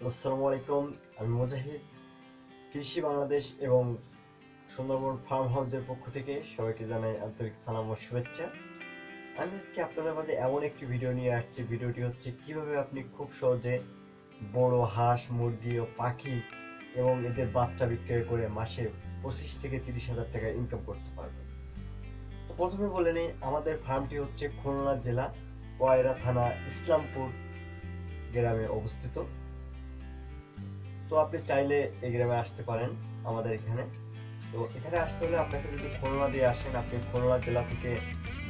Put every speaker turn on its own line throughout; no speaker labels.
আসসালামু আলাইকুম। আমি মুজাহিদ। কৃষি বাংলাদেশ এবং সুন্দরবন ফার্ম হাউসের পক্ষ থেকে সবাইকে জানাই আন্তরিক সালাম ও শুভেচ্ছা। আমি আজকে আপনাদের মাঝে এমন একটি ভিডিও নিয়ে আসছি। ভিডিওটি হচ্ছে কিভাবে আপনি খুব সহজে বড় হাঁস, মুরগি ও পাখি এবং এদের বাচ্চা বিক্রয় করে মাসে 25 থেকে 30,000 টাকা ইনকাম করতে পারবেন। তো প্রথমে বলে নিই, আমাদের ফার্মটি হচ্ছে খুলনা জেলা কয়রা থানা ইসলামপুর গ্রামে অবস্থিত। তো আপনি চাইলে এই গ্রামে আসতে পারেন আমাদের এখানে। তো এখানে আসতে হলে আপনাকে যদি খুলনা দিয়ে আসেন, আপনি খুলনা জেলা থেকে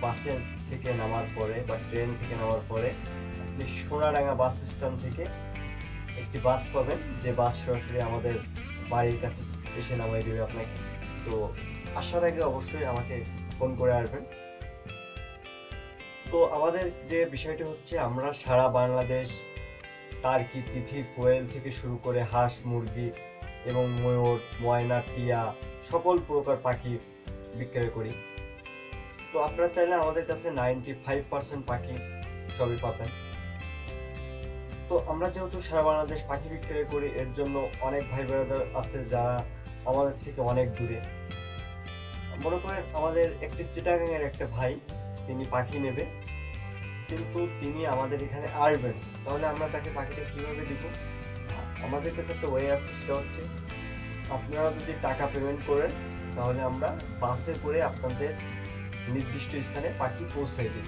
বাসের থেকে নামার পরে বা ট্রেন থেকে নামার পরে আপনি সোনাডাঙ্গা বাস স্ট্যান্ড থেকে একটি বাস পাবেন, যে বাস সরাসরি আমাদের বাড়ির কাছে এসে নামাই দেবে আপনাকে। তো আসার আগে অবশ্যই আমাকে ফোন করে আসবেন। তো আমাদের যে বিষয়টি হচ্ছে, আমরা সারা বাংলাদেশ টার্কি, তিথি, কোয়েল থেকে শুরু করে হাঁস, মুরগি এবং ময়ূর, ময়না, টিয়া সকল প্রকার পাখি বিক্রয় করি। তো আপনারা চাইলে আমাদের কাছে 95% পাখি সবই পাবেন। তো আমরা যেহেতু সারা বাংলাদেশ পাখি বিক্রয় করি, এর জন্য অনেক ভাই ব্রাদার আছে যারা আমাদের থেকে অনেক দূরে। মনে করেন আমাদের একটি চিটাগাংয়ের একটা ভাই, তিনি পাখি নেবে, কিন্তু তিনি আমাদের এখানে আসবেন, তাহলে আমরা তাকে পাখিটা কিভাবে দিব? আমাদের কাছে একটা ওয়ে আছে, সেটা হচ্ছে আপনারা যদি টাকা পেমেন্ট করেন তাহলে আমরা বাসে করে আপনাদের নির্দিষ্ট স্থানে পাখি পৌঁছে দিই।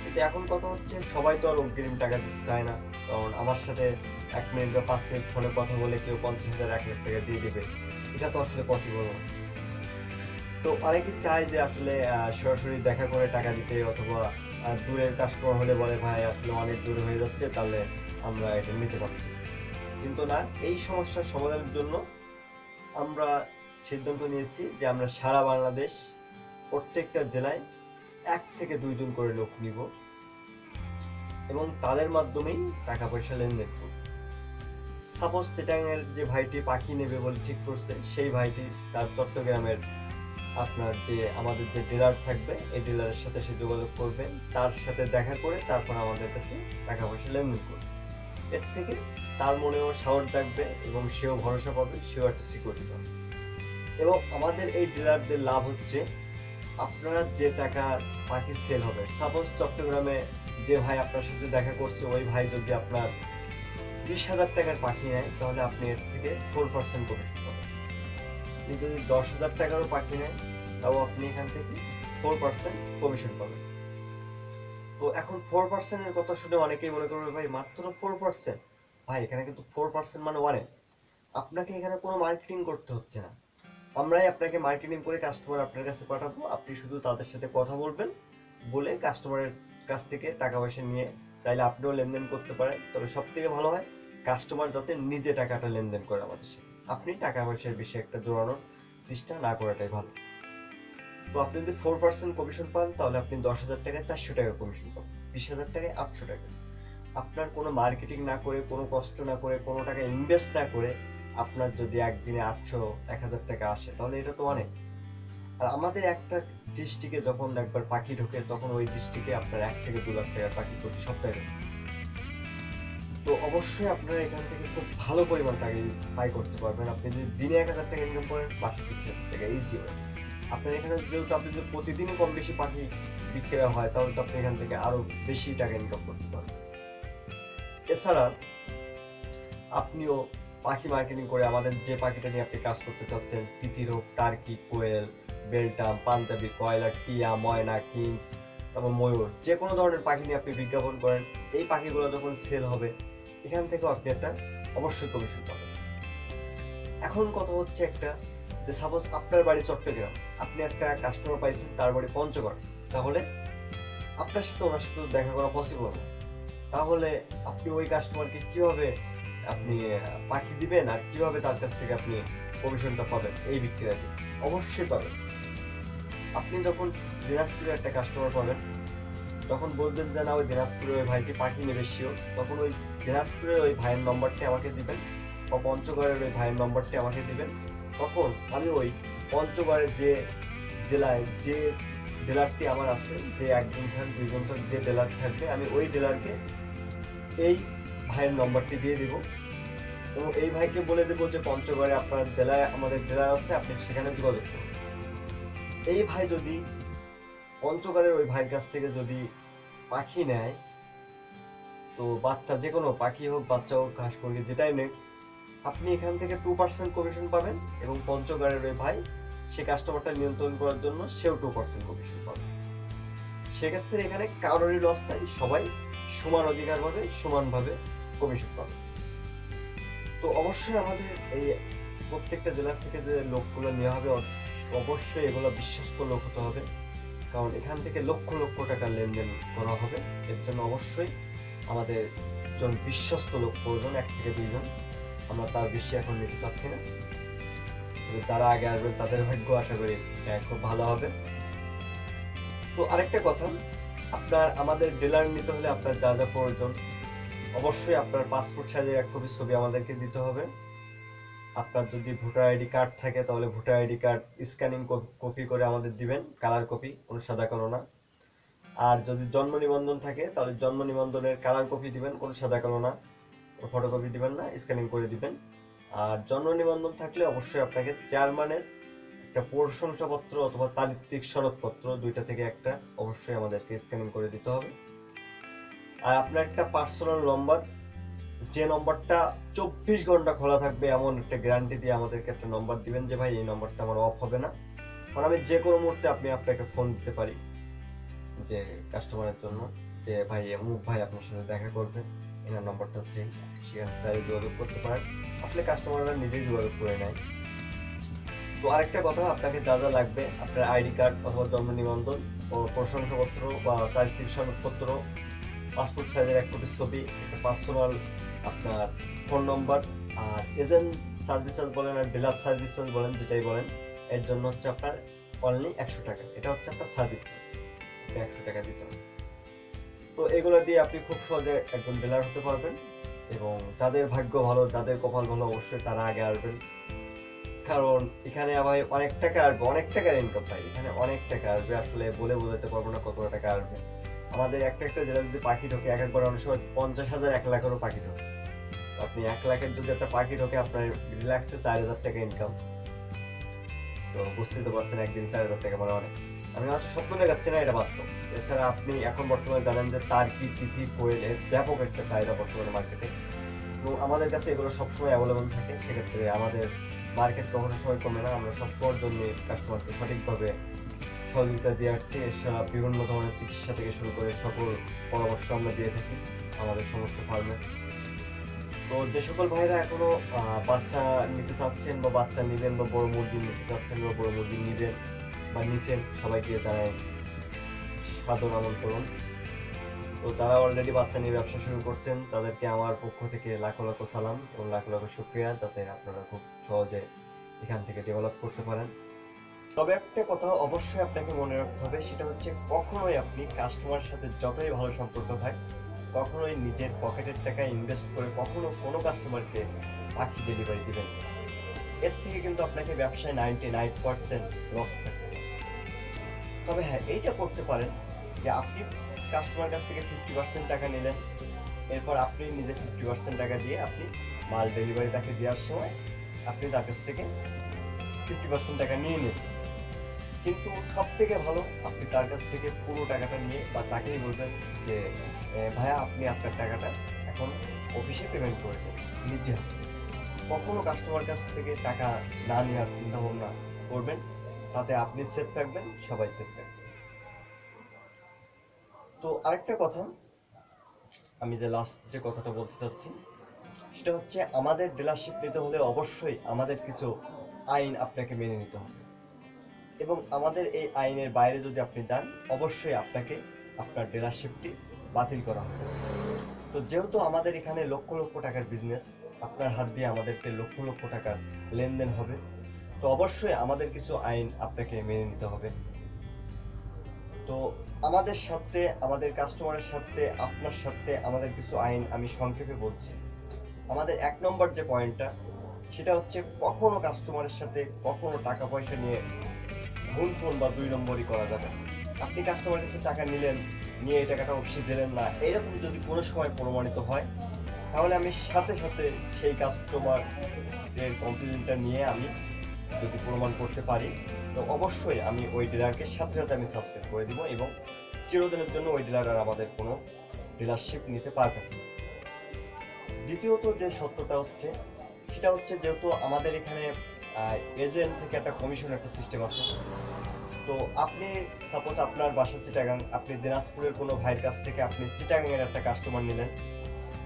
কিন্তু এখন কথা হচ্ছে, সবাই তো আর অগ্রিম টাকা দিতে চায় না, কারণ আমার সাথে 1 মিনিট বা 5 মিনিট ফোনে কথা বলে কেউ 50,000 1 লাখ টাকা দিয়ে দেবে, এটা তো আসলে পসিবল না। তো অনেকে চায় যে আসলে সরাসরি দেখা করে টাকা দিতে, অথবা দূরের কাস্টমার হলে বলে ভাই আসলে অনেক দূরে হয়ে যাচ্ছে, তাহলে আমরা এটা নিতে পারছি। কিন্তু না, এই সমস্যার সমাধানের জন্য আমরা সিদ্ধান্ত নিয়েছি যে আমরা সারা বাংলাদেশ প্রত্যেকটা জেলায় 1 থেকে 2 জন করে লোক নিব এবং তাদের মাধ্যমেই টাকা পয়সা লেনদেন করব। সাপোজ চিটাগাংয়ের যে ভাইটি পাখি নেবে বলে ঠিক করছে, সেই ভাইটি তার চট্টগ্রামের আপনার যে আমাদের যে ডিলার থাকবে, এই ডিলারের সাথে সে যোগাযোগ করবে, তার সাথে দেখা করে তারপর আমাদের কাছে টাকা পয়সা লেনদেন করবে। এর থেকে তার মনেও সাহস জাগবে এবং সেও ভরসা পাবে, সেও একটা সিকিউরিটি পাবে। এবং আমাদের এই ডিলারদের লাভ হচ্ছে, আপনারা যে টাকা পাখি সেল হবে, সাপোজ চট্টগ্রামে যে ভাই আপনার সাথে দেখা করছে, ওই ভাই যদি আপনার 20,000 টাকার পাখি নেয়, তাহলে আপনি এর থেকে 4% কমিশন পাবেন। আপনি যদি 10,000 টাকারও পাখি নেন, তাও আপনি এখান থেকে 4% কমিশন পাবেন। তো এখন 4% এর কথা শুনে অনেকেই মনে করবে ভাই মাত্র 4%। ভাই এখানে কিন্তু 4% মানে অনেক। আপনাকে এখানে কোনো মার্কেটিং করতে হচ্ছে না, আমরাই আপনাকে মার্কেটিং করে কাস্টমার আপনার কাছে পাঠাবো। আপনি শুধু তাদের সাথে কথা বলবেন, বলে কাস্টমারের কাছ থেকে টাকা পয়সা নিয়ে চাইলে আপনিও লেনদেন করতে পারেন। তবে সব থেকে ভালো হয় কাস্টমার যাতে নিজে টাকাটা লেনদেন করে আমাদের সাথে, আপনি টাকা পয়সার বেশি একটা জোড়ানোর চেষ্টা না করাটাই ভালো। তো আপনি যদি 4% কমিশন পান, তাহলে আপনি 10,000 টাকায় 400 টাকা কমিশন পাবেন, 20,000 টাকায় 800 টাকা। আপনার কোনো মার্কেটিং না করে, কোনো কষ্ট না করে, কোনো টাকা ইনভেস্ট না করে আপনার যদি একদিনে 800 1,000 টাকা আসে, তাহলে এটা তো অনেক। আর আমাদের একটা ডিস্ট্রিক্টে যখন একবার পাখি ঢোকে, তখন ওই ডিস্ট্রিক্টে আপনার 1 থেকে 2 লাখ টাকার পাখি প্রতি সপ্তাহে ঢোকে। তো অবশ্যই আপনারা এখান থেকে খুব ভালো পরিমাণ টাকা আয় করতে পারবেন। আপনি যদি দিনে 1,000 টাকা ইনকাম করেন, মাসে 30,000 টাকা ইজি হয়। আপনার এখানে যেহেতু আপনি যদি প্রতিদিনই কম বেশি পাখি বিক্রয় হয়, তাহলে তো আপনি এখান থেকে আরো বেশি টাকা ইনকাম করতে পারবেন। এছাড়া আপনিও পাখি মার্কেটিং করে আমাদের যে পাখিটা নিয়ে আপনি কাজ করতে চাচ্ছেন, তিতির হোক, টার্কি, কোয়েল, বেলটাম, পাঞ্জাবি, কয়লা, টিয়া, ময়না, কিংস, তারপর ময়ূর, যে কোনো ধরনের পাখি নিয়ে আপনি বিজ্ঞাপন করেন, এই পাখিগুলো যখন সেল হবে, এখান থেকেও আপনি একটা অবশ্যই কমিশন পাবেন। এখন কথা হচ্ছে একটা, যে সাপোজ আপনার বাড়ি চট্টগ্রাম, আপনি একটা কাস্টমার পাইছেন তার বাড়ি পঞ্চগড়, তাহলে আপনার সাথে ওনার সাথে দেখা করা পসিবল না। তাহলে আপনি ওই কাস্টমারকে কিভাবে আপনি পাখি দিবেন, আর কিভাবে তার কাছ থেকে আপনি কমিশনটা পাবেন এই বিক্রিয়াতে? অবশ্যই পাবেন। আপনি যখন দিনাজপুরের একটা কাস্টমার পাবেন, যখন বলবেন যে না ওই দিনাজপুরের ওই ভাইটি পাখি নেবে শিওর, তখন ওই দিনাজপুরের ওই ভাইয়ের নম্বরটি আমাকে দিবেন, বা পঞ্চগড়ের ওই ভাইয়ের নম্বরটি আমাকে দিবেন। তখন আমি ওই পঞ্চগড়ের যে জেলায় যে ডিলারটি আমার আছে, যে 1 জন থাক 2 জন থাক যে ডিলার থাকবে, আমি ওই ডিলারকে এই ভাইয়ের নম্বরটি দিয়ে দিব এবং এই ভাইকে বলে দেবো যে পঞ্চগড়ে আপনার জেলায় আমাদের জেলায় আছে, আপনি সেখানে যোগাযোগ করুন। এই ভাই যদি পঞ্চগড়ের ওই ভাইয়ের কাছ থেকে যদি পাখি নেয়, তো বাচ্চা যে কোনো পাখি হোক, বাচ্চা হোক, ঘাস মুরগি যেটাই নেই, আপনি এখান থেকে 2% কমিশন পাবেন এবং পঞ্চগড়ের ওই ভাই সে কাস্টমারটা নিয়ন্ত্রণ করার জন্য সেও 2% কমিশন পাবে। সেক্ষেত্রে এখানে কারোরই লস নাই, সবাই সমান অধিকার পাবে, সমানভাবে কমিশন পাবে। তো অবশ্যই আমাদের এই প্রত্যেকটা জেলা থেকে যে লোকগুলো নেওয়া হবে অবশ্যই এগুলো বিশ্বস্ত লোক হতে হবে, কারণ এখান থেকে লক্ষ লক্ষ টাকা লেনদেন করা হবে। এর জন্য অবশ্যই আমাদের একজন বিশ্বস্ত লোক প্রয়োজন, 1 থেকে 2 জন। আমরা তার বেশি এখন নিতে পারছি না। যারা আগে আসবেন তাদের ভাগ্য আশা করি খুব ভালো হবে। তো আরেকটা কথা, আপনার আমাদের ডিলার নিতে হলে আপনার যা যা প্রয়োজন, অবশ্যই আপনার পাসপোর্ট সাইজের 1 কপি ছবি আমাদেরকে দিতে হবে। আপনার যদি ভোটার আইডি কার্ড থাকে তাহলে voter ID card scanning copy করে আমাদের দিবেন, কালার কপি, কোনো সাদা কালো না। আর যদি জন্ম নিবন্ধন থাকে তাহলে জন্ম নিবন্ধনের কালার কপি দিবেন, কোনো সাদা কালো না, ফটোকপি দিবেন না, স্ক্যানিং করে দিবেন। আর জন্ম নিবন্ধন থাকলে অবশ্যই আপনাকে চেয়ারম্যানের একটা প্রশংসাপত্র অথবা চারিত্রিক সনদপত্র, 2টা থেকে একটা অবশ্যই আমাদেরকে স্ক্যানিং করে দিতে হবে। আর আপনার একটা পার্সোনাল নম্বর, যে নম্বরটা 24 ঘন্টা খোলা থাকবে এমন একটা গ্যারান্টি দিয়ে আমাদেরকে একটা নম্বর দিবেন যে ভাই এই নম্বরটা আমার অফ হবে না, কারণ আমি যে কোনো মুহূর্তে আপনাকে ফোন দিতে পারি যে কাস্টমারের জন্য যে ভাই অমুক ভাই আপনার সাথে দেখা করবে, এনার নম্বরটা হচ্ছে, সেখানে চাইলে যোগাযোগ করতে পারেন। আসলে কাস্টমাররা নিজেই যোগাযোগ করে নেয়। তো আরেকটা কথা, আপনাকে যা যা লাগবে, আপনার আইডি কার্ড অথবা জন্ম নিবন্ধন ও প্রশংসাপত্র বা চারিত্রিক সনদপত্র, পাসপোর্ট সাইজের 1 কপি ছবি, একটা পার্সোনাল আপনার ফোন নম্বর, আর এজেন্ট সার্ভিসেস বলেন আর ডিলার সার্ভিসেস বলেন, যেটাই বলেন, এর জন্য হচ্ছে আপনার অনলি 100 টাকা। এটা হচ্ছে আপনার সার্ভিস চার্জ, 100 টাকা দিতে হবে। তো এগুলো দিয়ে আপনি খুব সহজে একজন ডিলার হতে পারবেন এবং যাদের ভাগ্য ভালো, যাদের কপাল ভালো, অবশ্যই তারা আগে আসবেন, কারণ এখানে আবার অনেক টাকা আসবে, অনেক টাকার ইনকাম পাই, এখানে অনেক টাকা আসবে, আসলে বলে বোঝাতে পারবো না কত টাকা আসবে। আমাদের একটা জেলা যদি পাখি ঢোকে, একবার অনেক সময় 50,000 1 লাখেরও পাখি ঢোকে। আপনি 1 লাখের যদি একটা পাখি ঢোকে, আপনার রিল্যাক্সে 4,000 টাকা ইনকাম। তো বুঝতেই তো পারছেন, একদিন 4,000 টাকা মানে অনেক। আমি হয়তো স্বপ্ন দেখাচ্ছি না, এটা বাস্তব। এছাড়া আপনি এখন বর্তমানে জানেন যে টার্কি, তিথি, কোয়েলের ব্যাপক একটা চাহিদা বর্তমানে মার্কেটে, এবং আমাদের কাছে এগুলো সবসময় অ্যাভেলেবল থাকে। সেক্ষেত্রে আমাদের মার্কেট কখনো সময় কমে না, আমরা সবসময়ের জন্য কাস্টমারকে সঠিকভাবে সহযোগিতা দিয়ে আসছি। এছাড়া বিভিন্ন ধরনের চিকিৎসা থেকে শুরু করে সকল পরামর্শ আমরা দিয়ে থাকি আমাদের সমস্ত ফার্মে। তো যে সকল ভাইরা এখনো বাচ্চা নিতে চাচ্ছেন বা বাচ্চা নিবেন বা বড় মুরগি নিতে চাচ্ছেন বা বড় মুরগি নিবেন বা নিচ্ছেন, সবাইকে জানাই সাদর আমন্ত্রণ। তো যারা অলরেডি বাচ্চা নিয়ে ব্যবসা শুরু করছেন তাদেরকে আমার পক্ষ থেকে লাখো লাখো সালাম এবং লাখো লাখো শুকরিয়া, যাতে আপনারা খুব সহজে এখান থেকে ডেভেলপ করতে পারেন। তবে একটা কথা অবশ্যই আপনাকে মনে রাখতে হবে, সেটা হচ্ছে কখনোই আপনি কাস্টমারের সাথে যতই ভালো সম্পর্ক থাক, কখনোই নিজের পকেটের টাকা ইনভেস্ট করে কখনো কোনো কাস্টমারকে পাখি ডেলিভারি দিবেন না। এর থেকে কিন্তু আপনাকে ব্যবসায় 99% লস থাকবে। তবে হ্যাঁ, এইটা করতে পারেন যে আপনি কাস্টমার কাছ থেকে 50% টাকা নিলেন, এরপর আপনি নিজে 50% টাকা দিয়ে আপনি মাল ডেলিভারি তাকে দেওয়ার সময় আপনি তার কাছ থেকে 50% টাকা নিয়ে নিন। কিন্তু সব থেকে ভালো আপনি তার কাছ থেকে পুরো টাকাটা নিয়ে বা তাকেই বলবেন যে ভাইয়া আপনি আপনার টাকাটা এখন অফিসে পেমেন্ট করে দেন নিজে। কখনো কাস্টমার কাছ থেকে টাকা না নেওয়ার চিন্তা ভাবনা করবেন, তাতে আপনি সেফ থাকবেন, সবাই সেফ থাকবে। তো আরেকটা কথা, আমি যে লাস্ট যে কথাটা বলতে চাচ্ছি সেটা হচ্ছে, আমাদের ডিলারশিপ নিতে হলে অবশ্যই আমাদের কিছু আইন আপনাকে মেনে নিতে হবে, এবং আমাদের এই আইনের বাইরে যদি আপনি যান অবশ্যই আপনাকে আপনার ডিলারশিপটি বাতিল করা হবে। তো যেহেতু আমাদের এখানে লক্ষ লক্ষ টাকার বিজনেস, আপনার হাত দিয়ে আমাদেরকে লক্ষ লক্ষ টাকার লেনদেন হবে, তো অবশ্যই আমাদের কিছু আইন আপনাকে মেনে নিতে হবে। তো আমাদের সাথে, আমাদের কাস্টমারের সাথে, আপনার সাথে আমাদের কিছু আইন আমি সংক্ষেপে বলছি। আমাদের 1 নম্বর যে পয়েন্টটা, সেটা হচ্ছে কখনো কাস্টমারের সাথে কখনো টাকা পয়সা নিয়ে ভুল ফোন বা 2 নম্বরই করা যাবে না। আপনি কাস্টমারের কাছে টাকা নিলেন, নিয়ে এই টাকাটা অফিসে দিলেন না, এরকম যদি কোনো সময় প্রমাণিত হয়, তাহলে আমি সাথে সাথে সেই কাস্টমার এর কমপ্লেইনটা নিয়ে আমি যদি প্রমাণ করতে পারি, তো অবশ্যই আমি ওই ডিলারকে সাথে সাথে আমি সাসপেন্ড করে দিব এবং চিরদিনের জন্য ওই ডিলার আর আমাদের কোনো ডিলারশিপ নিতে পারবে না। দ্বিতীয়ত যে সত্যটা হচ্ছে সেটা হচ্ছে, যেহেতু আমাদের এখানে এজেন্ট থেকে একটা কমিশন একটা সিস্টেম আছে, তো আপনি সাপোজ আপনার বাসা চিটাগাং, আপনি দিনাজপুরের কোনো ভাইয়ের কাছ থেকে আপনি চিটাগাংয়ের একটা কাস্টমার নিলেন,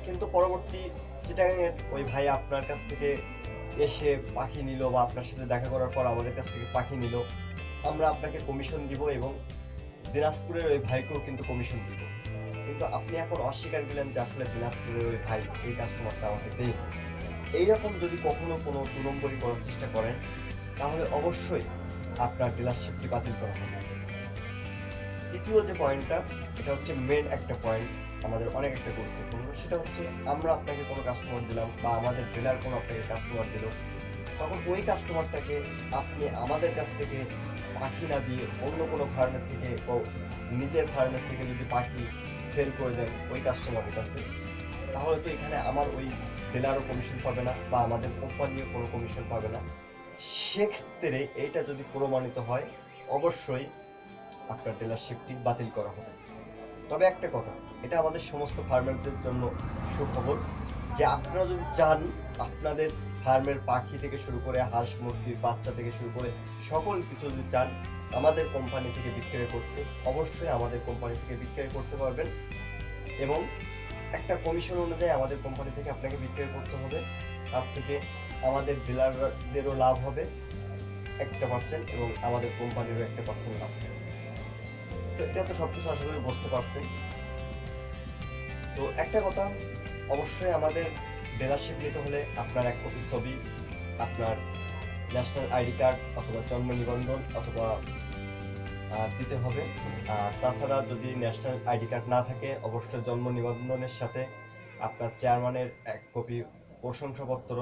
কিন্তু পরবর্তী চিটাগাংয়ের ওই ভাই আপনার কাছ থেকে এসে পাখি নিল বা আপনার সাথে দেখা করার পর আমাদের কাছ থেকে পাখি নিল, আমরা আপনাকে কমিশন দিব এবং দিনাজপুরের ওই ভাইকেও কিন্তু কমিশন দিব। কিন্তু আপনি এখন অস্বীকার দিলেন যে আসলে দিনাজপুরের ওই ভাই এই কাস্টমারটা আমাকে দেয়। এইরকম যদি কখনো কোনো 2 নম্বরই করার চেষ্টা করেন, তাহলে অবশ্যই আপনার ডিলারশিপটি বাতিল করা হবে। তৃতীয় যে পয়েন্টটা, এটা হচ্ছে মেন একটা পয়েন্ট, আমাদের অনেক একটা গুরুত্বপূর্ণ, সেটা হচ্ছে আমরা আপনাকে কোনো কাস্টমার দিলাম বা আমাদের ডিলার কোনো আপনাকে কাস্টমার দিল, তখন ওই কাস্টমারটাকে আপনি আমাদের কাছ থেকে পাখি না দিয়ে অন্য কোনো ফার্মের থেকে ও নিজের ফার্মের থেকে যদি পাখি সেল করে দেন ওই কাস্টমারের কাছে, তাহলে তো এখানে আমার ওই ডিলারও কমিশন পাবে না বা আমাদের কোম্পানিও কোনো কমিশন পাবে না। সেক্ষেত্রে এইটা যদি প্রমাণিত হয়, অবশ্যই আপনার ডিলারশিপটি বাতিল করা হবে। তবে একটা কথা, এটা আমাদের সমস্ত ফার্মারদের জন্য সুখবর, যে আপনারা যদি চান আপনাদের ফার্মের পাখি থেকে শুরু করে হাঁস মুরগির বাচ্চা থেকে শুরু করে সকল কিছু যদি চান আমাদের কোম্পানি থেকে বিক্রয় করতে, অবশ্যই আমাদের কোম্পানি থেকে বিক্রয় করতে পারবেন এবং একটা কমিশন অনুযায়ী আমাদের কোম্পানি থেকে আপনাকে বিক্রয় করতে হবে। তার থেকে আমাদের ডিলারদেরও লাভ হবে 1% এবং আমাদের কোম্পানিরও 1% লাভ হবে। তো এটা তো সবকিছু আশা করি বুঝতে পারছেন। তো একটা কথা, অবশ্যই আমাদের ডিলারশিপ নিতে হলে আপনার এক কপি ছবি, আপনার ন্যাশনাল আইডি কার্ড অথবা জন্ম নিবন্ধন অথবা দিতে হবে। তাছাড়া যদি ন্যাশনাল আইডি কার্ড না থাকে, অবশ্যই জন্ম নিবন্ধনের সাথে আপনার চেয়ারম্যানের এক কপি প্রশংসাপত্র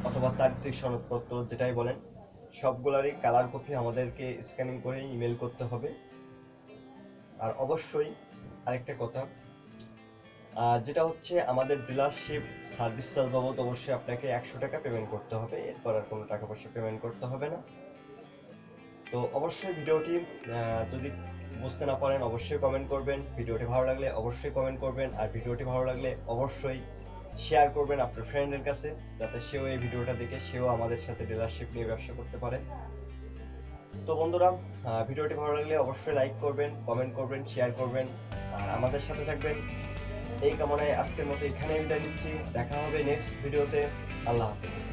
অথবা চারিত্রিক সনদপত্র যেটাই বলেন, সবগুলারই কালার কপি আমাদেরকে স্ক্যানিং করে ইমেল করতে হবে। আর অবশ্যই আরেকটা কথা, যেটা হচ্ছে আমাদের ডিলারশিপ সার্ভিস চার্জ বাবদ অবশ্যই আপনাকে 100 টাকা পেমেন্ট করতে হবে, এরপর আর কোনো টাকা পয়সা পেমেন্ট করতে হবে না। তো অবশ্যই ভিডিওটি যদি বুঝতে না পারেন অবশ্যই কমেন্ট করবেন, ভিডিওটি ভালো লাগলে অবশ্যই কমেন্ট করবেন, আর ভিডিওটি ভালো লাগলে অবশ্যই শেয়ার করবেন আপনার ফ্রেন্ডের কাছে, যাতে সেও এই ভিডিওটা দেখে সেও আমাদের সাথে ডিলারশিপ নিয়ে ব্যবসা করতে পারে। তো বন্ধুরা, ভিডিওটি ভালো লাগলে অবশ্যই লাইক করবেন, কমেন্ট করবেন, শেয়ার করবেন আর আমাদের সাথে থাকবেন। এই কামনায় আজকের মতো এখানে বিদায় নিচ্ছি। দেখা হবে নেক্সট ভিডিওতে। আল্লাহ হাফেজ।